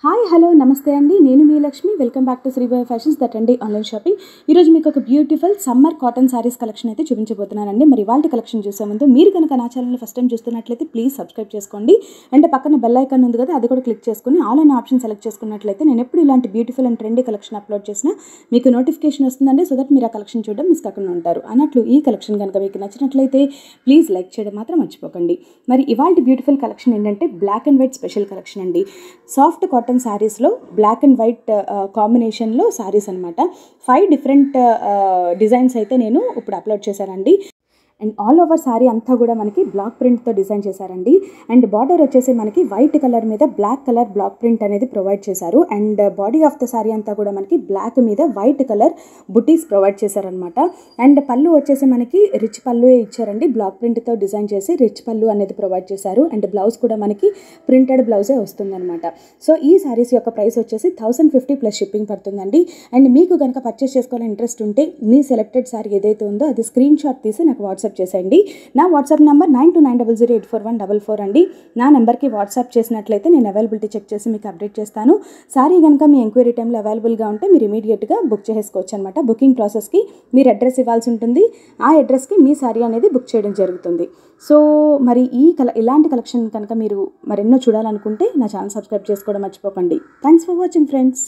Hi hello నమస్తే అండి, నేను మీ Lakshmi. Welcome back to Sribai fashions that అండి ఆన్లైన్ షాపింగ్. ఈరోజు మీకు ఒక beautiful summer cotton saris collection అయితే చూపించబోతున్నానండి. మరి వాళ్ళ కలెక్షన్ చూసే ముందు మీరు కనుక నా ఛానల్ని ఫస్ట్ టైం చూస్తున్నట్లయితే ప్లీజ్ సబ్స్క్రైబ్ చేసుకోండి. అండ్ పక్కన బెల్ ఐకాన్ ఉంది కదా, అది కూడా క్లిక్ చేసుకుని ఆల్ అనే ఆప్షన్ సెలెక్ట్ చేసుకున్నట్లయితే నేను ఎప్పుడు ఇలాంటి beautiful and trendy collection upload చేసినా మీకు నోటిఫికేషన్ వస్తుందండి. సో దట్ మీరు ఆ కలెక్షన్ చూడడం మిస్ కాకుండా ఉంటారు. అన్నట్లు ఈ కలెక్షన్ కనుక మీకు నచ్చినట్లయితే ప్లీజ్ లైక్ చేయడం మాత్రం మర్చిపోకండి. మరి ఇవాళ బ్యూటిఫుల్ కలెక్షన్ ఏంటంటే black and white special collection అండి. సాఫ్ట్ కాటన్ శారీస్లో బ్లాక్ అండ్ వైట్ కాంబినేషన్లో శారీస్ అనమాట. 5 డిఫరెంట్ డిజైన్స్ అయితే నేను ఇప్పుడు అప్లోడ్ చేశానండి. అండ్ ఆల్ ఓవర్ శారీ అంతా కూడా మనకి బ్లాక్ ప్రింట్తో డిజైన్ చేశారండి. అండ్ బార్డర్ వచ్చేసి మనకి వైట్ కలర్ మీద బ్లాక్ కలర్ బ్లాక్ ప్రింట్ అనేది ప్రొవైడ్ చేశారు. And body of the sari అంతా కూడా మనకి బ్లాక్ మీద వైట్ కలర్ బుటీస్ ప్రొవైడ్ చేశారనమాట. అండ్ పళ్ళు వచ్చేసి మనకి రిచ్ పళ్ళు ఇచ్చారండి. బ్లాక్ ప్రింట్తో డిజైన్ చేసి రిచ్ పళ్ళు అనేది ప్రొవైడ్ చేశారు. అండ్ బ్లౌజ్ కూడా మనకి ప్రింటెడ్ బ్లౌజే వస్తుందన్నమాట. సో ఈ శారీస్ యొక్క ప్రైస్ వచ్చేసి 1050 ప్లస్ షిప్పింగ్ పడుతుందండి. అండ్ మీకు కనుక పర్చేస్ చేసుకోవాలని ఇంట్రెస్ట్ ఉంటే మీ సెలెక్టెడ్ శారీ ఏదైతే ఉందో అది స్క్రీన్ షాట్ తీసి నాకు వాట్సాప్ చేసేయండి. నా వాట్సాప్ నెంబర్ 9290084144 అండి. నా నెంబర్కి వాట్సాప్ చేసినట్లయితే నేను అవైలబిలిటీ చెక్ చేసి మీకు అప్డేట్ చేస్తాను. సారీ కనుక మీ ఎంక్వైరీ టైంలో అవైలబుల్గా ఉంటే మీరు ఇమీడియట్గా బుక్ చేసుకోవచ్చు అనమాట. బుకింగ్ ప్రాసెస్కి మీరు అడ్రస్ ఇవ్వాల్సి ఉంటుంది. ఆ అడ్రస్కి మీ సారీ అనేది బుక్ చేయడం జరుగుతుంది. సో మరి ఇలాంటి కలెక్షన్ కనుక మీరు మరెన్నో చూడాలనుకుంటే నా ఛానల్ సబ్స్క్రైబ్ చేసుకోవడం మర్చిపోకండి. Thanks for watching friends.